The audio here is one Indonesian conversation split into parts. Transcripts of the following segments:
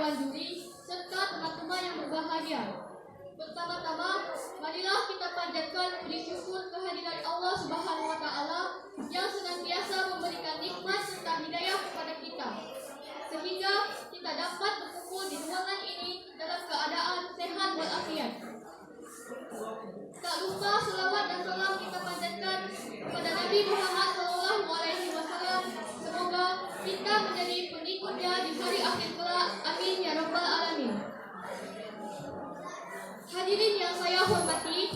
Dewan Juri, serta teman-teman yang berbahagia. Pertama-tama, marilah kita panjatkan puji syukur kehadirat Allah Subhanahu wa Ta'ala yang senantiasa memberikan nikmat serta hidayah kepada kita, sehingga kita dapat berkumpul di ruangan ini dalam keadaan sehat walafiat. Tak lupa selawat dan salam kita panjatkan kepada Nabi Muhammad SAW. Semoga kita menjadi pengikutnya di hari akhir kelak. Amin ya rabbal alamin. Hadirin yang saya hormati,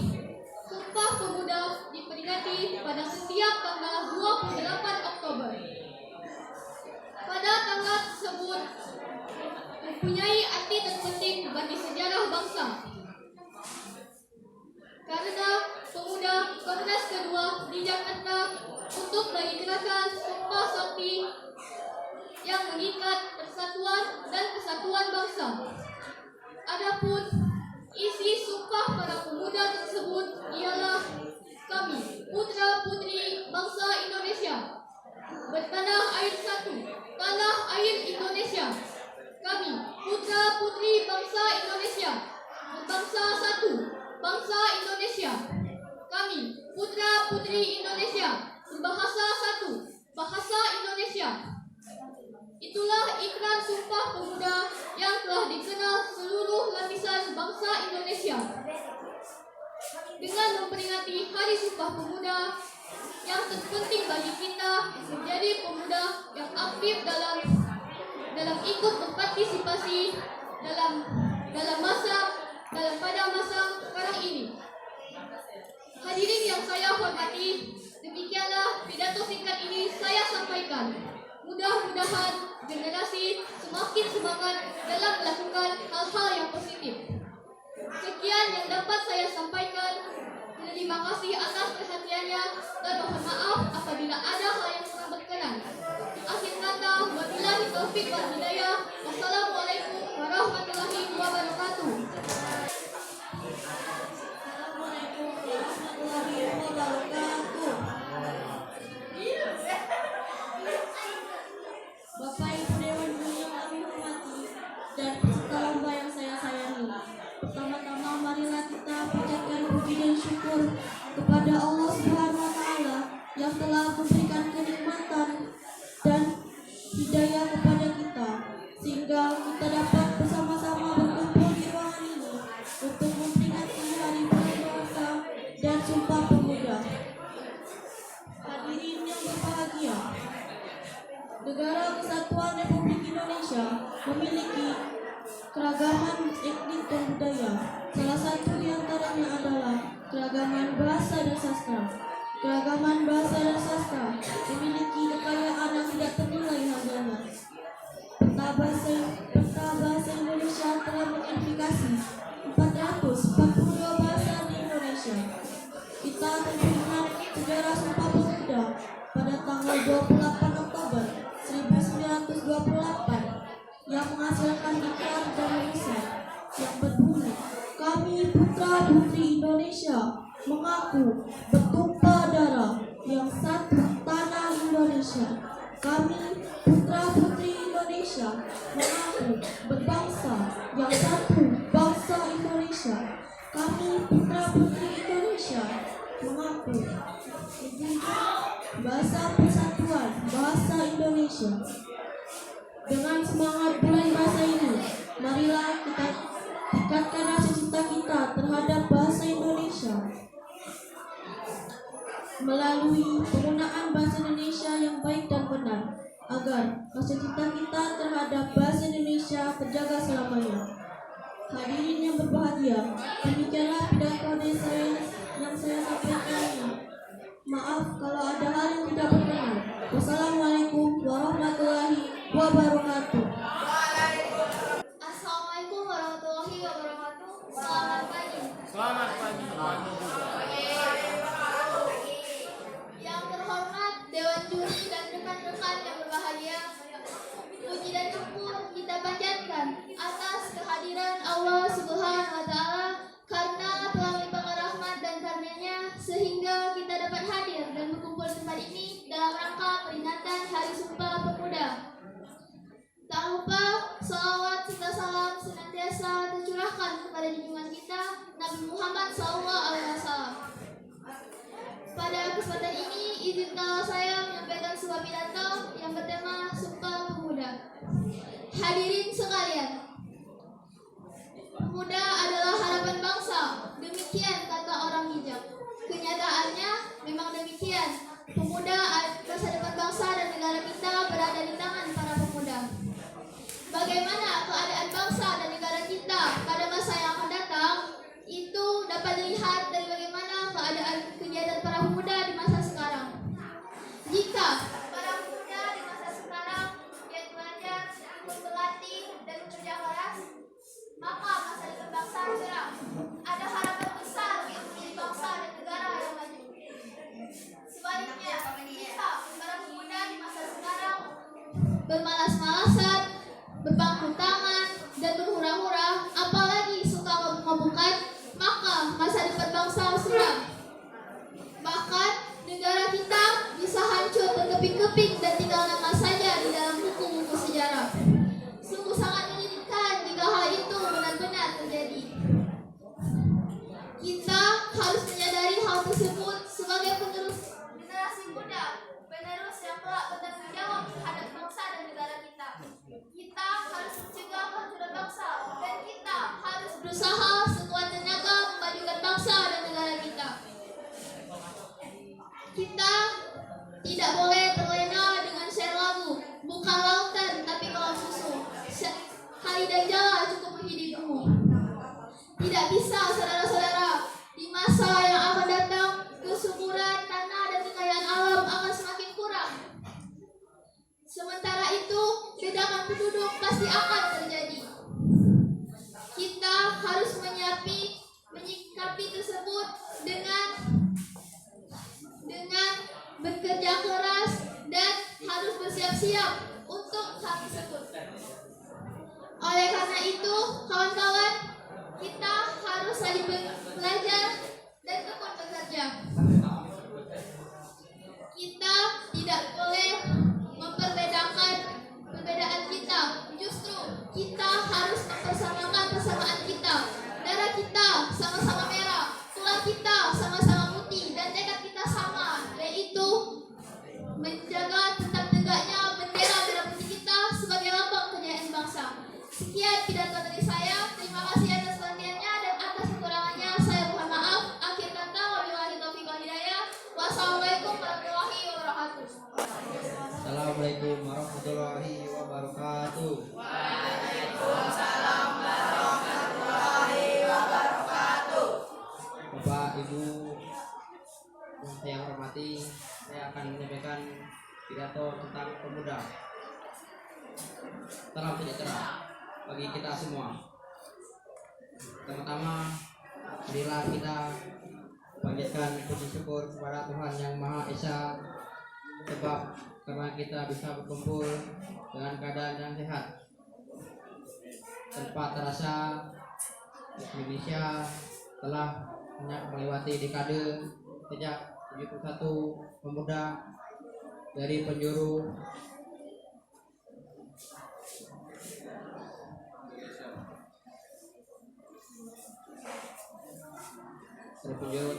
Sumpah Pemuda diperingati pada setiap tanggal 28 Oktober. Pada tanggal tersebut mempunyai arti terpenting bagi sejarah bangsa. Karena pemuda Kongres kedua di Jakarta untuk menyegerakan Sumpah Sakti yang mengikat persatuan dan kesatuan bangsa. Adapun isi sumpah para pemuda tersebut ialah kami, putra-putri bangsa Indonesia, bertanah air satu, tanah air Indonesia. Kami, putra-putri bangsa Indonesia, berbangsa satu, bangsa Indonesia. Kami, putra-putri Indonesia, berbahasa satu, bahasa Indonesia. Itulah ikrar Sumpah Pemuda yang telah dikenal seluruh lapisan bangsa Indonesia. Dengan memperingati Hari Sumpah Pemuda yang terpenting bagi kita menjadi pemuda yang aktif dalam ikut berpartisipasi pada masa sekarang ini. Hadirin yang saya hormati, demikianlah pidato singkat ini saya sampaikan. Mudah-mudahan generasi semakin semangat dalam melakukan hal-hal yang positif. Sekian yang dapat saya sampaikan. Terima kasih atas perhatiannya dan mohon maaf apabila ada hal yang kurang berkenan. Akhir kata, wabillahi taufiq wal hidayah. Wassalamualaikum warahmatullahi wabarakatuh. Assalamualaikum warahmatullahi wabarakatuh. Bapak Ibu Dewan Juri yang kami hormati dan peserta lomba yang saya sayangi. Pertama-tama marilah kita panjatkan puji dan syukur kepada Allah Subhanahu wa Ta'ala yang telah memberikan kenikmatan dan hidayah kepada kita, sehingga kita dapat bersama-sama berkumpul di ruangan ini untuk memperingati Hari Pemuda dan Sumpah Pemuda. Hadirin yang berbahagia, Negara Kesatuan Republik Indonesia memiliki keragaman etnik dan budaya. Salah satu di antaranya adalah keragaman bahasa dan sastra. Keragaman bahasa dan sastra memiliki kekayaan yang tidak ternilai harganya. Peta bahasa Indonesia telah mengidentifikasi 442 bahasa di Indonesia. Kita teringat sejarah Sumpah Pemuda pada tanggal 28 Oktober 1928 yang menghasilkan ikrar dan tulisan yang berbunyi, kami putra-putri Indonesia mengaku bertumpah darah yang satu tanah Indonesia. Kami putra-putri Indonesia mengaku berbangsa yang satu bangsa Indonesia. Kami putra-putri Indonesia mengaku bahasa persatuan bahasa Indonesia. Dengan semangat bulan bahasa ini, marilah kita tingkatkan rasa cinta kita terhadap bahasa Indonesia melalui penggunaan bahasa Indonesia yang baik dan benar, agar rasa cinta kita terhadap bahasa Indonesia terjaga selamanya. Hadirin yang berbahagia, demikianlah pidato yang saya sampaikan ini. Maaf kalau ada hal yang tidak berkenan. Wassalamualaikum warahmatullahi wabarakatuh. Assalamualaikum warahmatullahi wabarakatuh. Selamat pagi. Selamat pagi. Yang terhormat Dewan Juri dan rekan-rekan yang berbahagia, puji dan syukur kita panjatkan atas kehadiran Allah Subhanahu wa Ta'ala karena telah melimpahkan rahmat dan karunia-Nya sehingga kita dapat hadir dan berkumpul di tempat ini dalam rangka peringatan Hari Sumpah Pemuda. limpahkan kepada junjungan kita Nabi Muhammad SAW. Pada kesempatan ini, izinkanlah saya menyampaikan sebuah pidato yang bertema Sumpah Pemuda. Hadirin sekalian, pemuda adalah harapan bangsa. Demikian kata orang bijak. Kenyataannya memang demikian. Pemuda, masa depan bangsa dan negara kita berada di tangan para pemuda. Bagaimana keadaan bangsa dan negara kita pada masa yang akan datang, itu dapat dilihat dari bagaimana keadaan kegiatan para pemuda di masa sekarang. Jika para pemuda di masa sekarang giat belajar, ikut berlatih, dan bekerja keras, maka masa depan bangsa cerah. Ada harapan besar untuk menjadi bangsa dan negara yang maju. Sebaliknya, kita para pemuda di masa sekarang bermalas-malasan, berpangku tangan, dan berhura-hura, apalagi suka mabuk-mabukan, maka masa depan bangsa suram. Bahkan negara kita bisa hancur berkeping-keping dan tinggal nama saja di dalam buku-buku sejarah. Sungguh sangat menyedihkan jika hal itu benar-benar terjadi. Kita harus menyadari hal tersebut sebagai penerus generasi muda, penerus yang kelak bertanggung jawab terhadap bangsa dan negara kita. Kita harus mencegah kehancuran bangsa dan kita harus berusaha sekuat tenaga memajukan bangsa dan negara kita. Kita tidak boleh terlena dengan syair lagu, bukan lautan tapi kolam susu. Kali dan jala cukup menghidupimu. Tidak bisa, saudara-saudara, di masa yang akan datang, kesuburan tanah dan kekayaan alam akan semakin kurang. Sementara itu, ledakan penduduk pasti akan terjadi. Kita harus menyikapi tersebut dengan bekerja keras dan harus bersiap-siap untuk hal tersebut. Oleh karena itu, kawan-kawan, kita harus saling belajar dan tekun bekerja. Kita tidak boleh memperbedakan perbedaan kita. Justru kita harus mempersamakan persamaan kita. Darah kita sama-sama merah, tulang kita sama-sama putih, dan tekad kita sama, yaitu menjaga tetap tegaknya bendera merah putih kita sebagai lambang kejayaan bangsa. Sekian pidato dari saya. Terima kasih atas perhatiannya, dan atas kekurangannya saya mohon maaf. Akhir kata, wabillahi taufiq wal hidayah. Wassalamualaikum warahmatullahi wabarakatuh. Assalamualaikum warahmatullahi wabarakatuh. Waalaikumsalam warahmatullahi wabarakatuh. Bapak, Ibu yang saya hormati, saya akan menyampaikan pidato tentang pemuda. Salam sejahtera bagi kita semua. Pertama-tama, marilah kita panjatkan puji syukur kepada Tuhan Yang Maha Esa, sebab karena kita bisa berkumpul dengan keadaan yang sehat. Tanpa terasa, Indonesia telah melewati dekade sejak 71 pemuda dari penjuru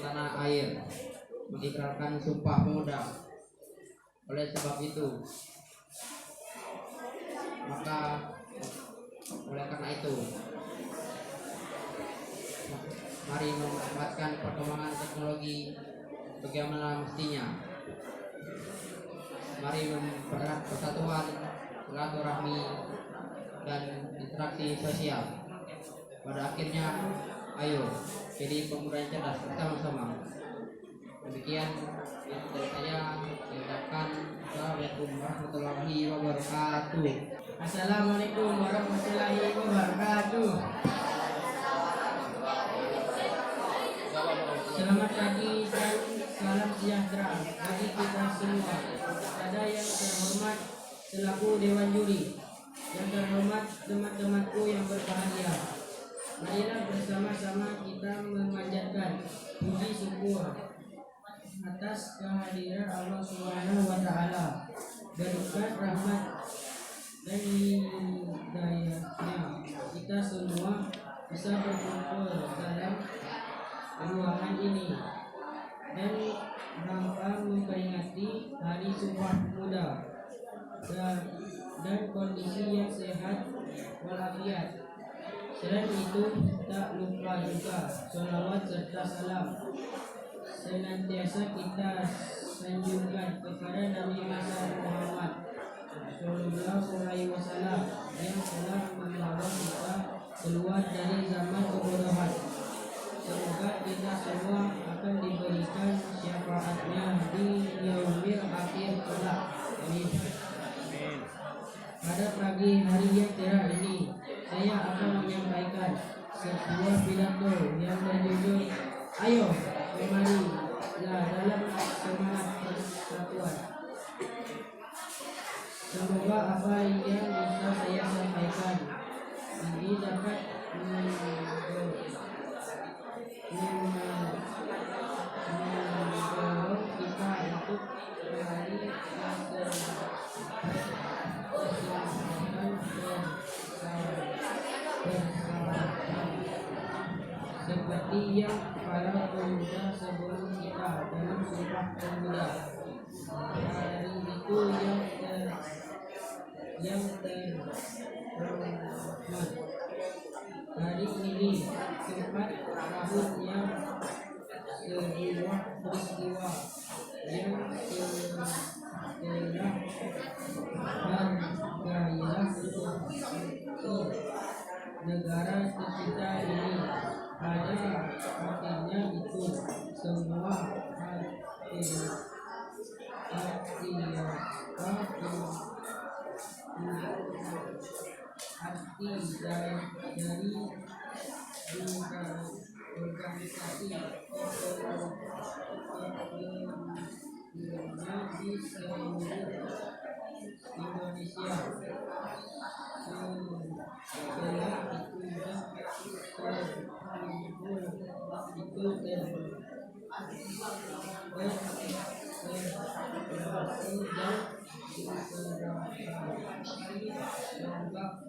tanah air mengikrarkan Sumpah Pemuda. Oleh sebab itu, oleh karena itu, mari memanfaatkan perkembangan teknologi bagaimana mestinya. Mari mempererat persatuan, silaturahmi, dan interaksi sosial. Pada akhirnya, ayo jadi pemuda yang cerdas bersama-sama. Demikian dari saya ucapkan Assalamualaikum warahmatullahi wabarakatuh. Assalamualaikum warahmatullahi wabarakatuh. Selamat pagi dan salam sejahtera bagi kita semua. Kepada yang terhormat selaku Dewan Juri, yang terhormat teman-temanku yang berbahagia, marilah bersama-sama kita memanjatkan puji syukur atas kehadiran Allah Subhanahu wa Ta'ala, berkat rahmat dan hidayahnya kita semua bisa berkumpul dalam ruangan ini dan rangka memperingati Hari Sumpah Pemuda dan kondisi yang sehat walafiat. Selain itu, tak lupa juga sholawat serta salam senantiasa kita sanjungkan kepada Nabi Muhammad Sallallahu Alaihi Wasallam yang telah membawa kita keluar dari zaman kebodohan. Semoga kita semua akan diberikan syafaatnya di yaumil akhir kelak. Amin. Pada pagi hari yang cerah ini, saya akan menyampaikan sebuah pidato yang berjudul "Ayo, kemari dalam semangat persatuan". Semoga apa yang bisa saya sampaikan ini dapat mendorong kita untuk kembali seperti yang para pemuda sebelum kita dalam Sumpah Pemuda. Hari itu yang terhormat. Hari ini tempat tahunnya sebuah peristiwa yang telah bergairah untuk negara tercinta ini. Pada akhirnya itu semua arti dari organisasi di seluruh Indonesia. Setelah itu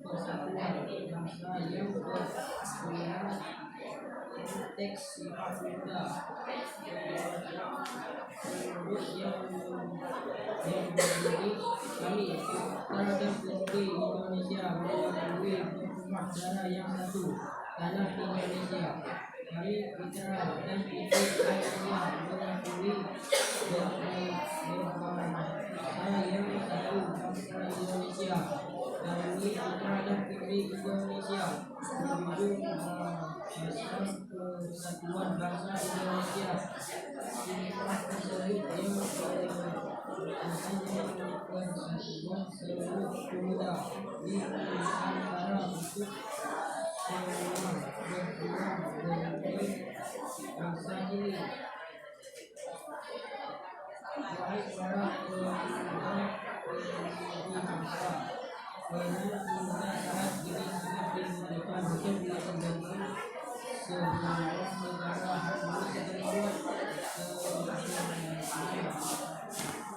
persatuan bangsa yang berpunya teks sifat muda yang berdiri kami terhadap putri Indonesia melalui berumah darah yang satu tanah Indonesia. Kami putra dan putri Indonesia mengakui berbangsa yang satu bangsa Indonesia. Kami putra dan putri Indonesia menjunjung asas persatuan bangsa Indonesia. Sumpah tersebut yang persatuan seluruh pemuda di Nusantara untuk semua berjuang demi bangsa ini. Wahai para pemuda bangsa, dengan pemuda saat ini sangat dibutuhkan untuk melaksanakan sebuah negara harmonis dan kuat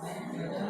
tapi juga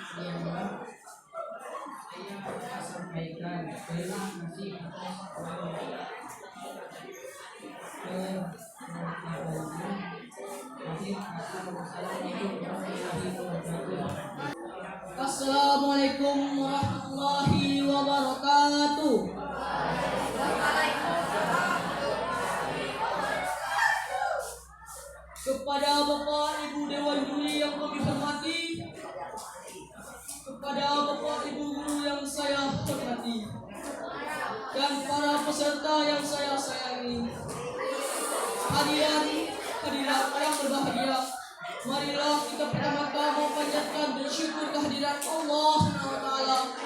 tidak membawa saya sampaikan terima kasih atas Assalamualaikum warahmatullahi wabarakatuh. Kepada Bapak Ibu Dewan Juri yang kami hormati, kepada Bapak Ibu Guru yang saya hormati, dan para peserta yang saya sayangi, hadirat yang berbahagia, marilah kita pertama-tama panjatkan bersyukur kehadirat Allah SWT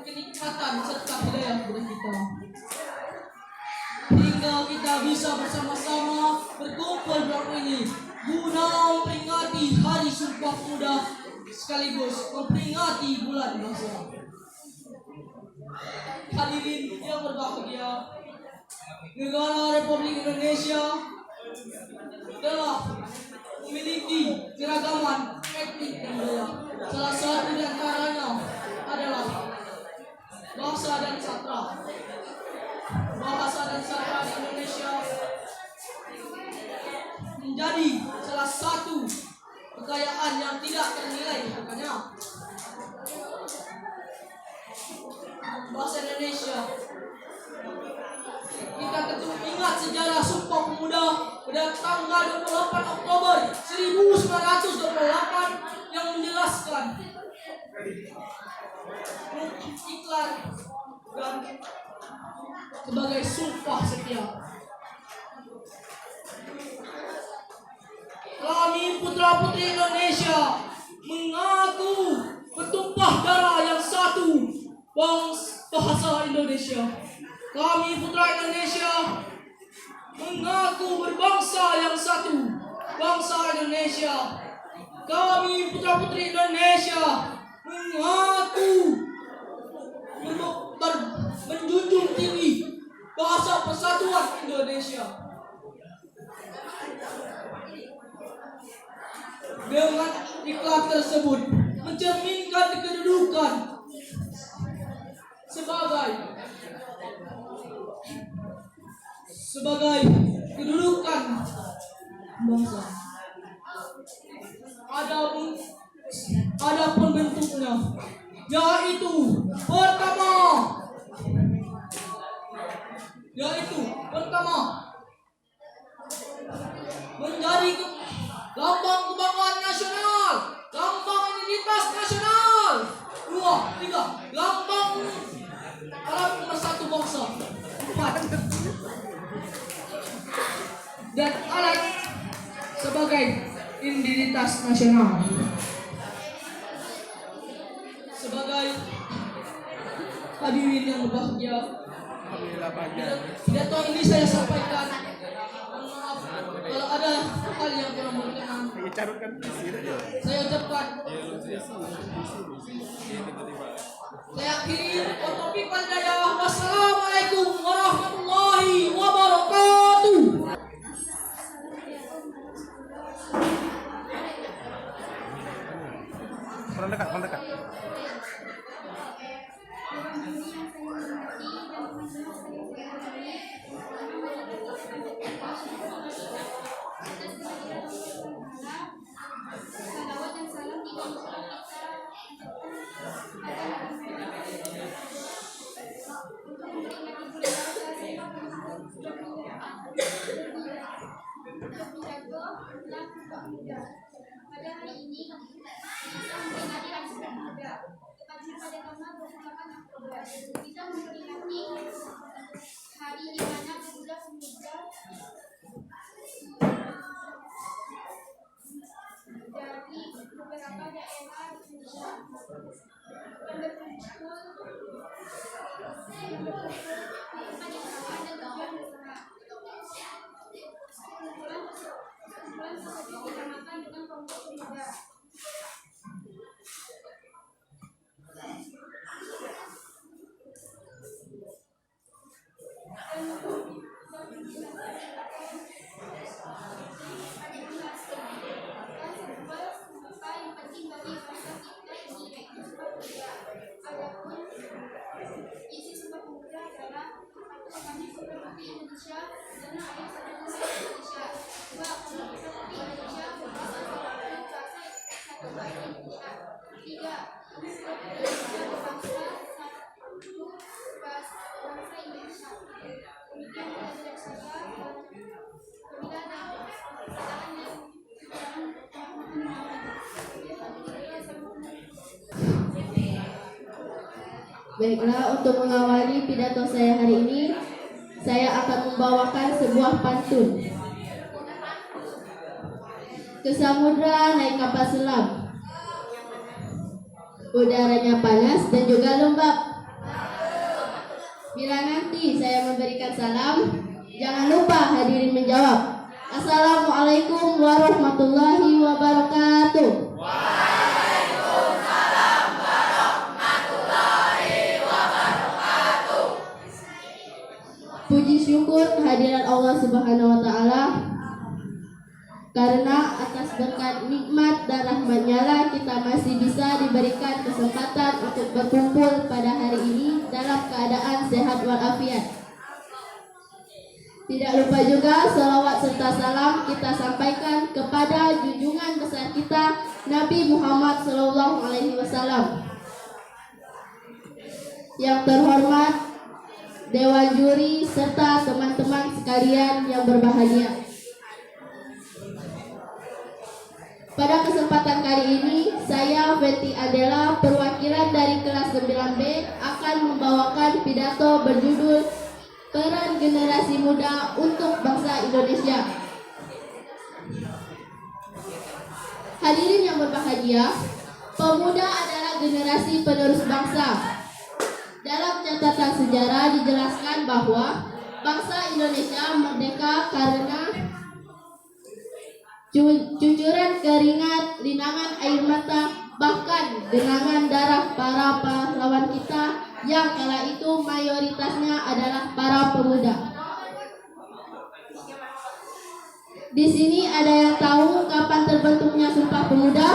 kenikmatan serta hidayah kepada kita. Hingga kita bisa bersama-sama berkumpul dalam ini guna memperingati Hari Sumpah Pemuda sekaligus memperingati bulan bangsa. Hadirin yang berbahagia, negara Republik Indonesia telah memiliki keragaman etnik dan budaya. Salah satu di antaranya adalah bahasa dan sastra. Bahasa dan sastra di Indonesia menjadi salah satu kekayaan yang tidak ternilai harganya. Bahasa Indonesia, kita tentu ingat sejarah Sumpah Pemuda pada tanggal 28 Oktober 1928 yang menjelaskan iklan dan sebagai sumpah setia. Kami putra-putri Indonesia mengaku bertumpah darah yang satu, bahasa Indonesia. Kami putra Indonesia mengaku berbangsa yang satu, bangsa Indonesia. Kami putra-putri Indonesia mengaku menjunjung tinggi bahasa persatuan Indonesia. Dengan iklan tersebut mencerminkan kedudukan sebagai kedudukan bangsa. Adapun bentuknya yaitu pertama menjadi lambang kebanggaan nasional, lambang identitas nasional. 2, 3, lambang alat pemersatu bangsa. 4, dan alat sebagai identitas nasional. Sebagai hadirin yang berbahagia, pidato ini saya sampaikan. Mohon maaf kalau ada hal yang kurang berkenan. Saya ucapkan. Saya akhiri. Wassalamualaikum warahmatullahi wabarakatuh. Kurang dekat. Salawat dan salam tidak bisa pada hari ini kita memperingati Hari Sumpah Pemuda tepatnya pada tanggal 28 Oktober. Kita memperingati hari di mana pemuda-pemuda dari beberapa daerah Indonesia yang berkumpul kepanjangan dan tujuan bersama. Kumpulan tersebut dinamakan dengan kelompok pemuda. Isi Sumpah Pemuda adalah kami putra-putri Indonesia dan ayah satu-satunya Indonesia. 2. Putra-putri Indonesia berbahasa satu bahasa Indonesia. 3. Putra-putri Indonesia berbangsa satu bangsa Indonesia. Demikian tidak saja pemilihan dan perkataan yang Baiklah, untuk mengawali pidato saya hari ini, saya akan membawakan sebuah pantun. Ke samudra naik kapal selam, udaranya panas dan juga lembab. Bila nanti saya memberikan salam, jangan lupa hadirin menjawab. Assalamualaikum warahmatullahi wabarakatuh. Puji syukur kehadiran Allah Subhanahu wa taala, karena atas berkat nikmat dan rahmat-Nya lah kita masih bisa diberikan kesempatan untuk berkumpul pada hari ini dalam keadaan sehat walafiat. Tidak lupa juga salawat serta salam kita sampaikan kepada junjungan besar kita Nabi Muhammad SAW. Yang terhormat Dewan Juri serta teman-teman sekalian yang berbahagia. Pada kesempatan kali ini, saya Feti Adela, perwakilan dari kelas 9B, akan membawakan pidato berjudul Peran Generasi Muda untuk Bangsa Indonesia. Hadirin yang berbahagia, pemuda adalah generasi penerus bangsa. Dalam catatan sejarah dijelaskan bahwa bangsa Indonesia merdeka karena cucuran keringat, linangan air mata, bahkan genangan darah para pahlawan kita yang kala itu mayoritasnya adalah para pemuda. Di sini ada yang tahu kapan terbentuknya Sumpah Pemuda?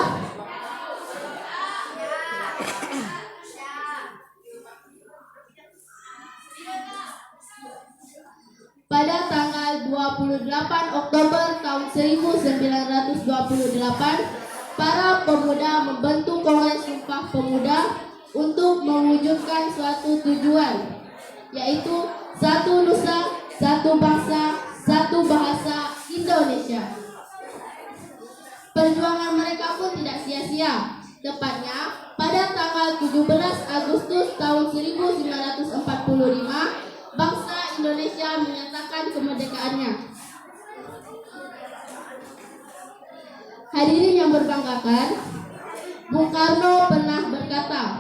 Pada tanggal 28 Oktober tahun 1928, para pemuda membentuk Kongres Sumpah Pemuda untuk mewujudkan suatu tujuan, yaitu satu nusa, satu bangsa, satu bahasa Indonesia. Perjuangan mereka pun tidak sia-sia. Tepatnya pada tanggal 17 Agustus tahun 1945, bangsa Indonesia menyatakan kemerdekaannya. Hadirin yang berbanggakan, Bung Karno pernah berkata,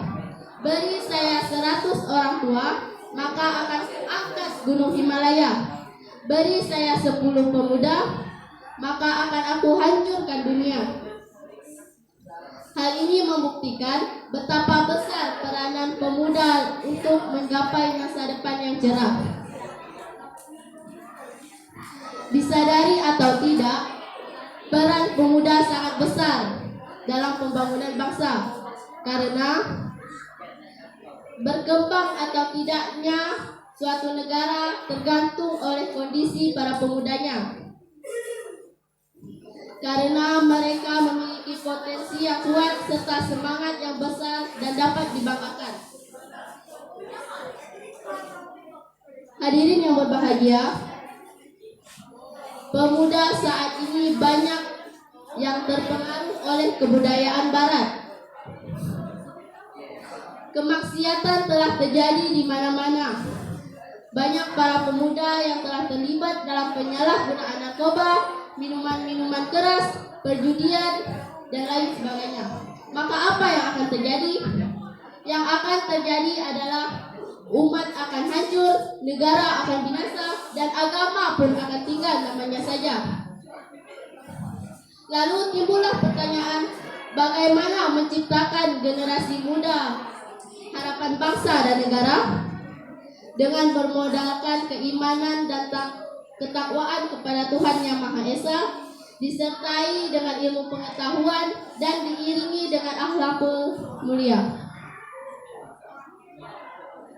"Beri saya 100 orang tua, maka akan angkat gunung Himalaya. Beri saya 10 pemuda, maka akan aku hancurkan dunia." Hal ini membuktikan betapa besar peranan pemuda untuk menggapai masa depan yang cerah. Disadari atau tidak, peran pemuda sangat besar dalam pembangunan bangsa, karena berkembang atau tidaknya suatu negara tergantung oleh kondisi para pemudanya. Karena mereka memiliki potensi yang kuat serta semangat yang besar dan dapat dibanggakan. Hadirin yang berbahagia, pemuda saat ini banyak yang terpengaruh oleh kebudayaan Barat. Kemaksiatan telah terjadi di mana-mana. Banyak para pemuda yang telah terlibat dalam penyalahgunaan narkoba, minuman-minuman keras, perjudian, dan lain sebagainya. Maka apa yang akan terjadi? Yang akan terjadi adalah umat akan hancur, negara akan binasa, dan agama pun akan tinggal namanya saja. Lalu timbullah pertanyaan, bagaimana menciptakan generasi muda harapan bangsa dan negara? Dengan bermodalkan keimanan dan ketakwaan kepada Tuhan Yang Maha Esa, disertai dengan ilmu pengetahuan dan diiringi dengan akhlakul mulia.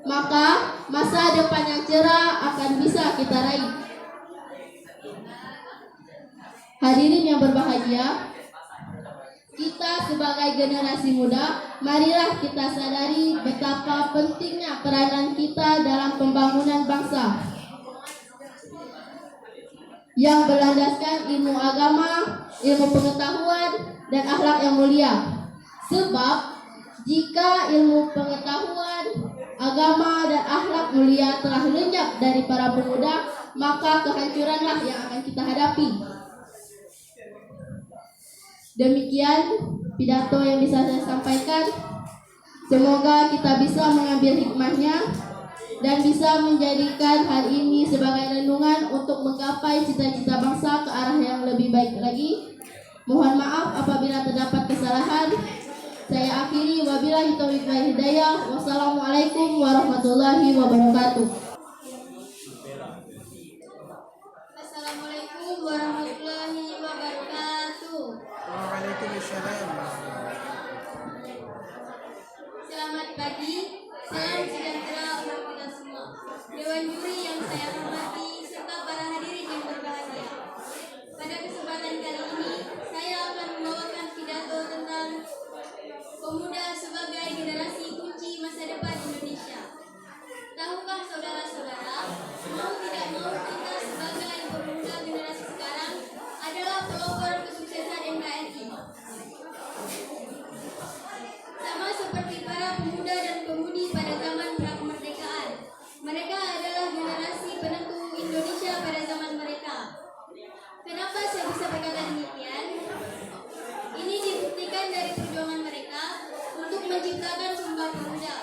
Maka masa depan yang cerah akan bisa kita raih. Hadirin yang berbahagia, kita sebagai generasi muda, marilah kita sadari betapa pentingnya peranan kita dalam pembangunan bangsa yang berlandaskan ilmu agama, ilmu pengetahuan, dan akhlak yang mulia. Sebab jika ilmu pengetahuan, agama, dan akhlak mulia telah lenyap dari para pemuda, maka kehancuranlah yang akan kita hadapi. Demikian pidato yang bisa saya sampaikan. Semoga kita bisa mengambil hikmahnya dan bisa menjadikan hal ini sebagai renungan untuk menggapai cita-cita bangsa ke arah yang lebih baik lagi. Mohon maaf apabila terdapat kesalahan. Saya akhiri, wabillahi taufiq wal hidayah. Wassalamualaikum warahmatullahi wabarakatuh. Assalamualaikum warahmatullahi wabarakatuh. Waalaikumsalam. Selamat pagi, salam sejahtera untuk kita semua. Dewan juri yang saya hormati serta para hadirin yang berbahagia. Pada kesempatan kali ini, saya akan membawakan pidato tentang pemuda sebagai generasi kunci masa depan Indonesia. Tahukah saudara-saudara, mau tidak mau kita sebagai pemuda generasi sekarang adalah pelopor kesuksesan NKRI. Sama seperti para pemuda dan pemudi pada zaman prakemerdekaan, mereka adalah generasi penentu Indonesia pada zaman mereka. Kenapa saya bisa berkata demikian? Ini dibuktikan dari perjuangan mereka untuk menciptakan Sumpah Pemuda.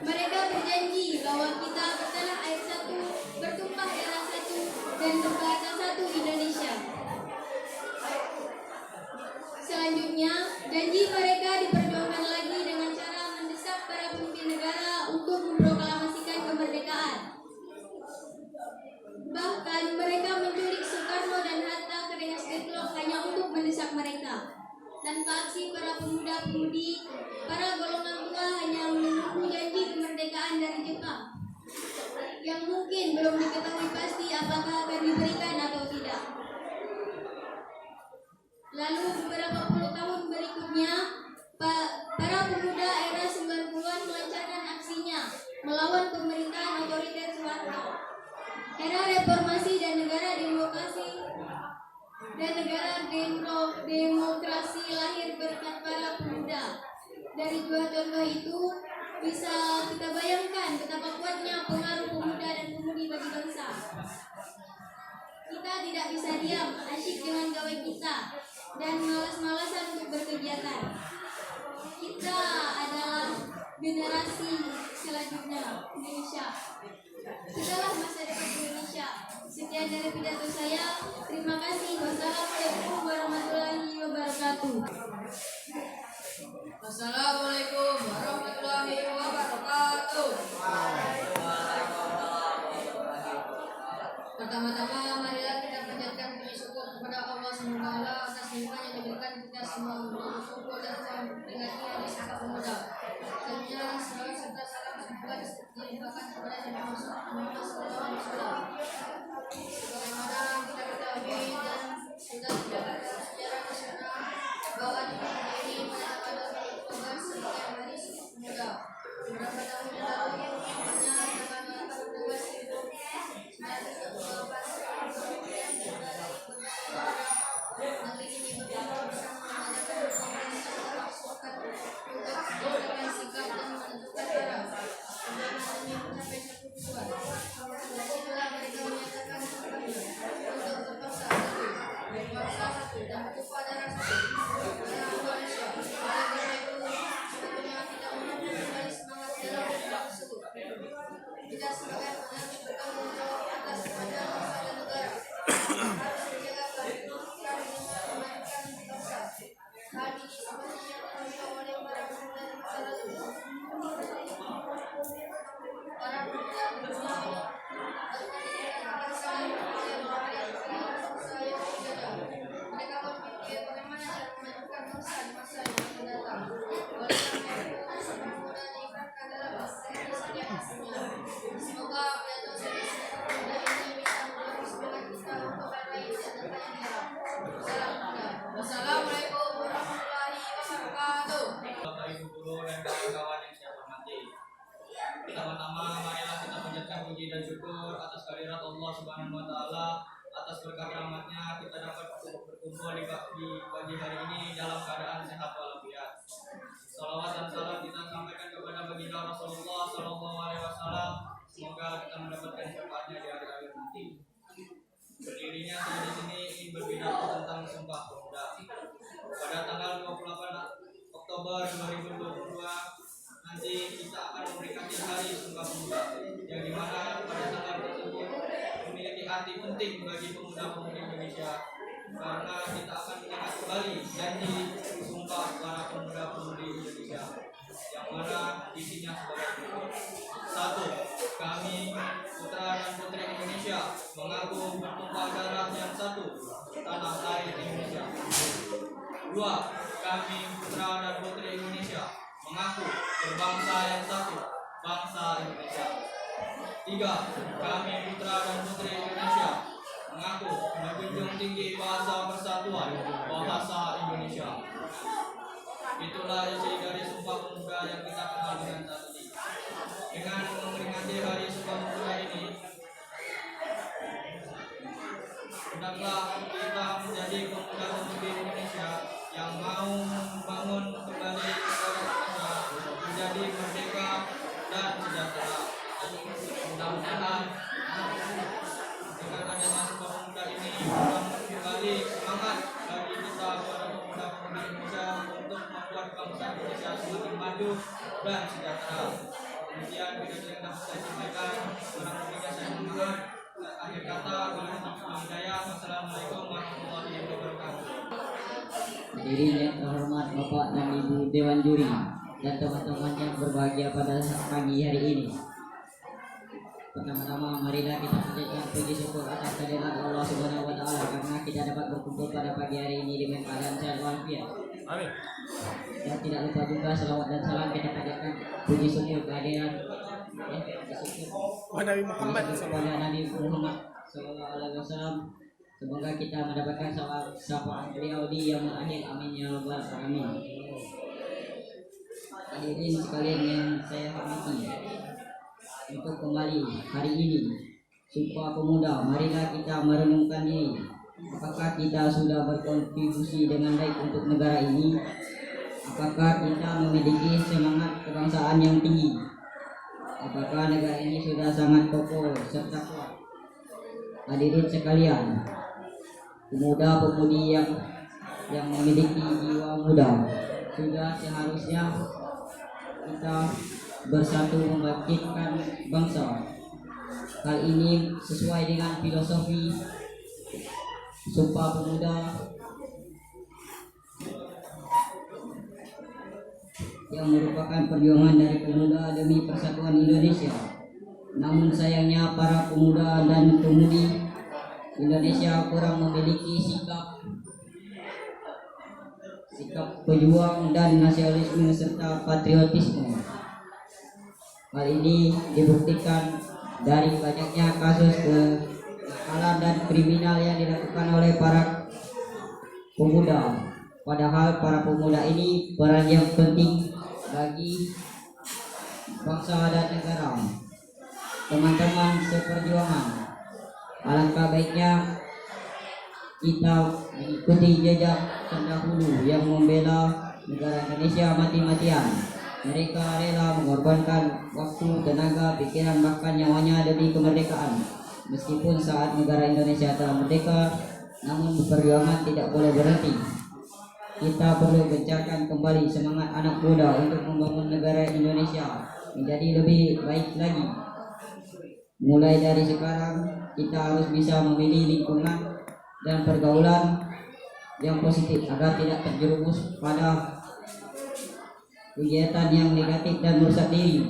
Mereka berjanji bahwa kita bertanah air satu, bertumpah darah satu, dan berbahasa satu Indonesia. Selanjutnya, janji mereka diperjuangkan lagi dengan cara mendesak para pemimpin negara untuk memproklamasikan kemerdekaan. Bahkan mereka menculik Soekarno dan Hatta ke Rengas Dengklok hanya untuk mendesak mereka. Tanpa aksi para pemuda-pemudi, para golongan tua hanya menunggu janji kemerdekaan dari Jepang, yang mungkin belum diketahui pasti apakah akan diberikan atau tidak. Lalu beberapa puluh tahun berikutnya, para pemuda era 90-an melancarkan aksinya melawan pemerintahan otoriter Soeharto. Era reformasi dan negara demokrasi lahir berkat para pemuda. Dari dua contoh itu bisa kita bayangkan betapa kuatnya pengaruh pemuda dan pemudi bagi bangsa. Kita tidak bisa diam, asyik dengan gawe kita, dan malas-malasan untuk berkegiatan. Kita adalah generasi selanjutnya Indonesia. Kitalah masa depan Indonesia. Sekian dari pidato saya. Terima kasih. Wassalamualaikum warahmatullahi wabarakatuh. Assalamualaikum warahmatullahi wabarakatuh. Pertama-tama, marilah kita panjatkan puji syukur kepada Allah SWT atas nikmat yang diberikan kita semua untuk bersyukur dan selalu memperingati Hari Sumpah Pemuda. Selanjutnya, salawat serta salam semoga dilimpahkan kepada Nabi Muhammad SAW. Sebagaimana kita ketahui dan sudah dijaga dalam sejarah nasional bahwa di negeri ini pada Oktober sebagai Hari Sumpah Pemuda. Beberapa tahun yang lalu, tepatnya tanggal 8 Oktober 1945 kita sebagai harus bertanggung jawab atas kepada bangsa dan negara. Harus menjaga keharmonisan dan memajukan bangsa. Hal ini seperti yang dilakukan oleh para pemuda di masa lalu. Para pemuda berusaha mereka berpikir bagaimana cara memajukan bangsa di masa yang akan datang. Oleh karena itu, para pemuda diibaratkan dalam aslinya. Semoga pidato saya pemuda ini bisa menjadi semangat kita untuk meraih cita-cita yang diharap. Salam pemuda. Wassalamualaikum warahmatullahi wabarakatuh. Bapak Ibu guru dan kawan-kawan yang saya hormati. Pertama-tama marilah kita panjatkan puji dan syukur atas kehadirat Allah Subhanahu wa taala, atas berkat rahmatnya kita dapat berkumpul di pagi hari ini dalam keadaan sehat walafiat. Salawat dan salam kita sampaikan kepada baginda Rasulullah Sallallahu Alaihi Wasallam. Semoga kita mendapatkan syafaatnya di hari akhir nanti. Berdirinya saya di sini ingin berpidato tentang Sumpah Pemuda. Pada tanggal 28 Oktober 2022 nanti kita akan memberikan memperingati Hari Sumpah Pemuda, yang dimana pada tanggal tersebut memiliki arti penting bagi pemuda-pemudi Indonesia, karena kita akan mengingat kembali janji Sumpah para pemuda-pemudi Indonesia, yang mana isinya sebagai berikut. 1. Kami putra dan putri Indonesia mengaku bertumpah darah yang satu, tanah air Indonesia. 2. Kami putra dan putri Indonesia mengaku berbangsa yang satu, bangsa Indonesia. 3. Kami putra dan putri Indonesia mengaku menjunjung tinggi bahasa persatuan, bahasa Indonesia. Itulah isi dari Sumpah Pemuda yang kita kenal dengan saat ini. Dengan memperingati Hari Sumpah Pemuda ini, hendaklah kita menjadi pemuda-pemudi Indonesia yang mau membangun kembali negara kita menjadi merdeka dan sejahtera. Mudah-mudahan dengan adanya Sumpah Pemuda ini akan kembali semangat bagi kita para pemuda-pemudi Indonesia untuk membuat bangsa Indonesia semakin maju dan sejahtera. Demikian video yang dapat saya sampaikan. Kurang lebihnya saya mohon maaf. Akhir kata, wassalamualaikum warahmatullahi wabarakatuh. Hadirin yang terhormat Bapak dan Ibu Dewan Juri dan teman-teman yang berbahagia pada pagi hari ini. Pertama-tama marilah kita panjatkan puji syukur atas kehadirat Allah Subhanahu wa taala karena kita dapat berkumpul pada pagi hari ini dengan keadaan sehat walafiat. Amin. Dan tidak lupa juga selawat dan salam kita panjatkan puji syukur kehadiran Nabi Muhammad kepada Nabi Muhammad sallallahu alaihi wasallam. Semoga kita mendapatkan syafaat beliau di yaumul akhir. Amin ya rabbal alamin. Hadirin sekalian yang saya hormati, untuk kembali hari ini Sumpah Pemuda, marilah kita merenungkan diri. Apakah kita sudah berkontribusi dengan baik untuk negara ini? Apakah kita memiliki semangat kebangsaan yang tinggi? Apakah negara ini sudah sangat kokoh serta kuat? Hadirin sekalian, pemuda-pemudi yang memiliki jiwa muda, sudah seharusnya kita bersatu membangkitkan bangsa. Hal ini sesuai dengan filosofi Sumpah Pemuda yang merupakan perjuangan dari pemuda demi persatuan Indonesia. Namun sayangnya para pemuda dan pemudi Indonesia kurang memiliki sikap pejuang dan nasionalisme serta patriotisme. Hal ini dibuktikan dari banyaknya kasus kenakalan dan kriminal yang dilakukan oleh para pemuda. Padahal para pemuda ini peran yang penting bagi bangsa dan negara. Teman-teman seperjuangan, alangkah baiknya kita mengikuti jejak terdahulu yang membela negara Indonesia mati-matian. Mereka rela mengorbankan waktu, tenaga, pikiran, bahkan nyawanya demi kemerdekaan. Meskipun saat negara Indonesia telah merdeka, namun perjuangan tidak boleh berhenti. Kita perlu gencarkan kembali semangat anak muda untuk membangun negara Indonesia menjadi lebih baik lagi. Mulai dari sekarang, kita harus bisa memilih lingkungan dan pergaulan yang positif agar tidak terjerumus pada kegiatan yang negatif dan merusak diri,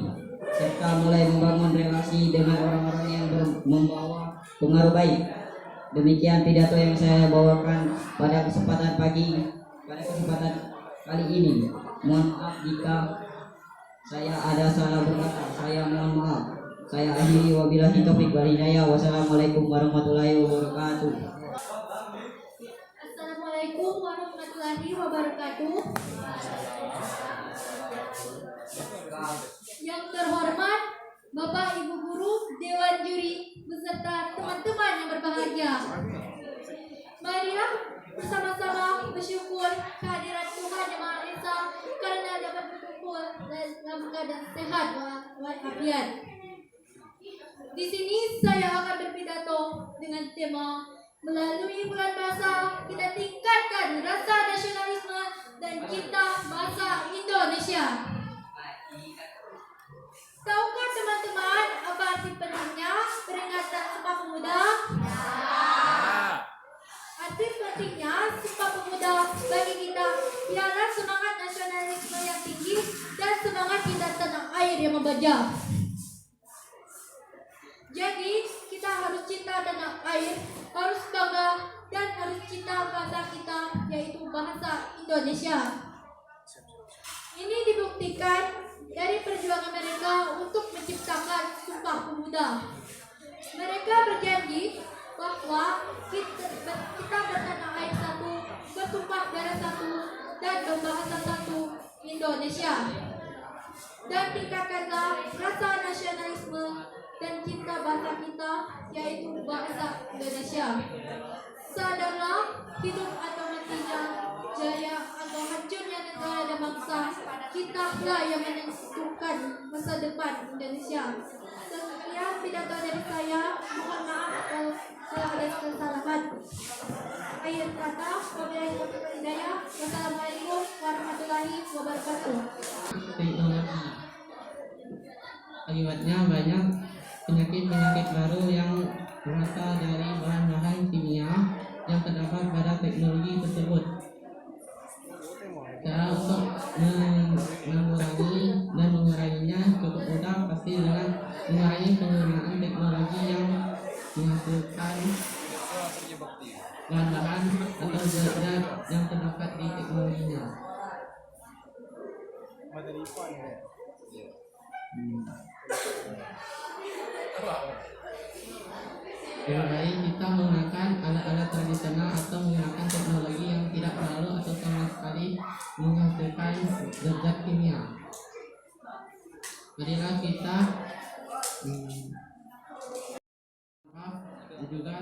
serta mulai membangun relasi dengan orang-orang yang membawa pengaruh baik. Demikian pidato yang saya bawakan pada kesempatan kali ini. Mohon maaf jika saya ada salah berkata, saya mohon maaf. Saya akhiri, wabillahi taufiq wal hidayah. Wassalamualaikum warahmatullahi wabarakatuh. Assalamualaikum warahmatullahi wabarakatuh. Yang terhormat Bapak Ibu Guru, Dewan Juri, beserta teman-teman yang berbahagia. Marilah bersama-sama bersyukur kehadiran Tuhan Yang Maha Esa karena dapat berkumpul dalam keadaan sehat walafiat. Di sini saya akan berpidato dengan tema melalui bulan bahasa kita tingkatkan rasa nasionalisme dan cinta bahasa Indonesia. Tahukah dia membaca. Jadi kita harus cinta tanah air, harus bangga dan harus cinta bahasa kita, yaitu bahasa Indonesia. Ini dibuktikan dari perjuangan mereka untuk menciptakan Sumpah Pemuda. Mereka berjanji bahwa kita bertanah air satu, bertumpah darah satu, dan berbahasa satu, Indonesia. Dan tingkatkanlah rasa nasionalisme dan cinta bahasa kita, yaitu bahasa Indonesia. Sadarlah, hidup atau matinya, jaya atau hancurnya negara dan bangsa, kitalah yang menentukan masa depan Indonesia. Sekian pidato dari saya, mohon maaf kalau ada kesalahan. Akhir kata, wabillahi taufiq wal hidayah. Wassalamualaikum warahmatullahi wabarakatuh. Teknologi. Akibatnya banyak penyakit-penyakit baru yang berasal dari bahan-bahan kimia yang terdapat pada teknologi tersebut. Cara untuk mengurangi dan menguranginya cukup mudah, pasti dengan mengurangi penggunaan teknologi yang menghasilkan bahan-bahan atau zat-zat yang terdapat di teknologinya. Lebih baik kita menggunakan alat-alat tradisional atau menggunakan teknologi yang tidak terlalu atau sama sekali menghasilkan zat-zat kimia. Marilah kita juga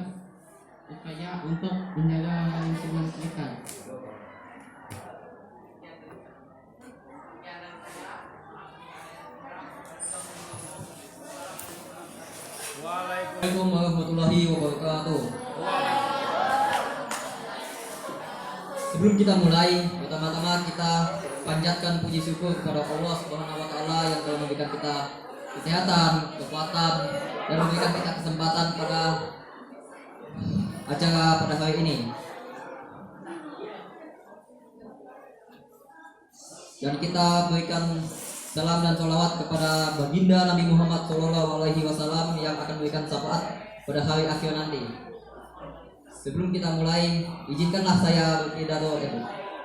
upaya untuk menjaga lingkungan sekitar. Assalamualaikum warahmatullahi wabarakatuh. Sebelum kita mulai, pertama-tama kita panjatkan puji syukur kepada Allah Subhanahu wa taala yang telah memberikan kita kesehatan, kekuatan, dan memberikan kita kesempatan pada acara pada hari ini. Dan kita berikan salam dan sholawat kepada baginda Nabi Muhammad SAW yang akan memberikan syafaat pada hari akhir nanti. Sebelum kita mulai, izinkanlah saya berpidato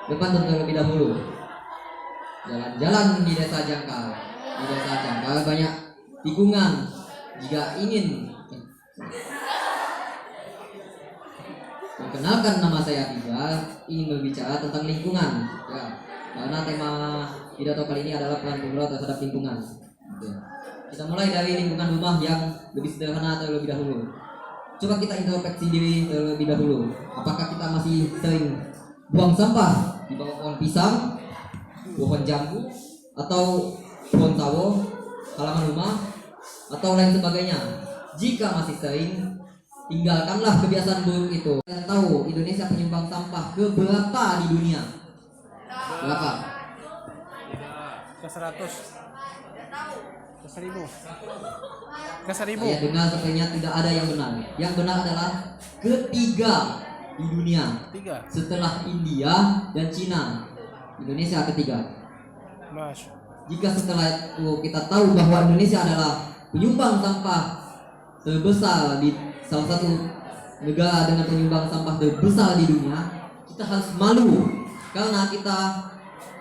depan terlebih dahulu. Jalan-jalan di desa Jangkar. Di desa Jangkar banyak tikungan. Jika ingin perkenalkan, nama saya Tiga, ingin berbicara tentang lingkungan. Ya, karena tema pidato kali ini adalah peran pemula terhadap lingkungan. Oke. Kita mulai dari lingkungan rumah yang lebih sederhana terlebih dahulu. Coba kita introspeksi diri terlebih dahulu. Apakah kita masih sering buang sampah di bawah pohon pisang, pohon jambu, atau pohon sawo, halaman rumah, atau lain sebagainya? Jika masih sering, tinggalkanlah kebiasaan buruk itu. Kalian tahu Indonesia penyumbang sampah keberapa di dunia? Berapa? Ke 100. Ke 1000. Ke 1000. Saya dengar sepertinya tidak ada yang benar. Yang benar adalah ketiga di dunia. 3. Setelah India dan Cina, Indonesia ketiga. Masya. Jika setelah itu kita tahu bahwa Indonesia adalah penyumbang sampah terbesar di salah satu negara dengan penyumbang sampah terbesar di dunia, kita harus malu karena kita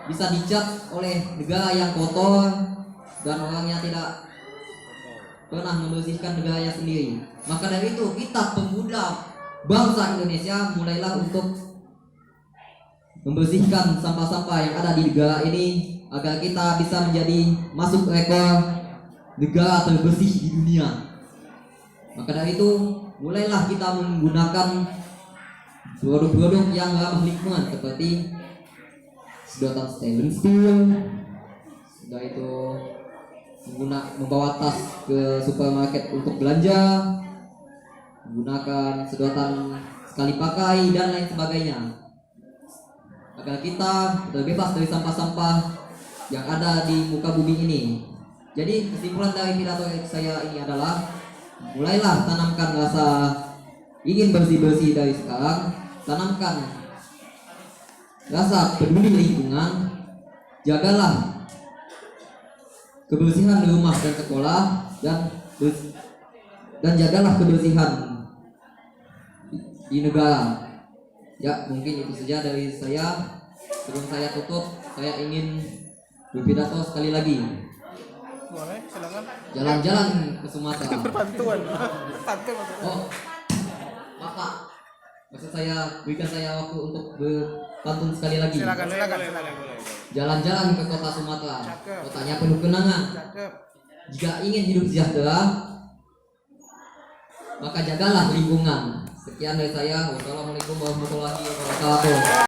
bisa dicap oleh negara yang kotor dan orangnya tidak pernah membersihkan negaranya sendiri. Maka dari itu kita pemuda bangsa Indonesia mulailah untuk membersihkan sampah-sampah yang ada di negara ini agar kita bisa menjadi masuk rekor negara terbersih di dunia. Maka dari itu mulailah kita menggunakan produk-produk yang ramah lingkungan seperti sedotan stainless steel, sudah itu membawa tas ke supermarket untuk belanja, menggunakan sedotan sekali pakai dan lain sebagainya, agar kita terbebas dari sampah-sampah yang ada di muka bumi ini. Jadi kesimpulan dari pidato saya ini adalah mulailah tanamkan rasa ingin bersih-bersih dari sekarang, tanamkan rasa peduli lingkungan, jagalah kebersihan di rumah dan sekolah dan jagalah kebersihan di negara. Ya, mungkin itu saja dari saya. Sebelum saya tutup, saya ingin berpidato sekali lagi. Boleh, silakan. Jalan-jalan ke Sumatera. Bantuan. Bantuan. Oh, Bapak, maksud saya berikan saya waktu untuk berpantun sekali lagi. Silakan. Jalan-jalan ke kota Sumatera. Cakep. Kotanya penuh kenangan. Cakep. Jika ingin hidup sejahtera, maka jagalah lingkungan. Sekian dari saya. Wassalamualaikum warahmatullahi wabarakatuh.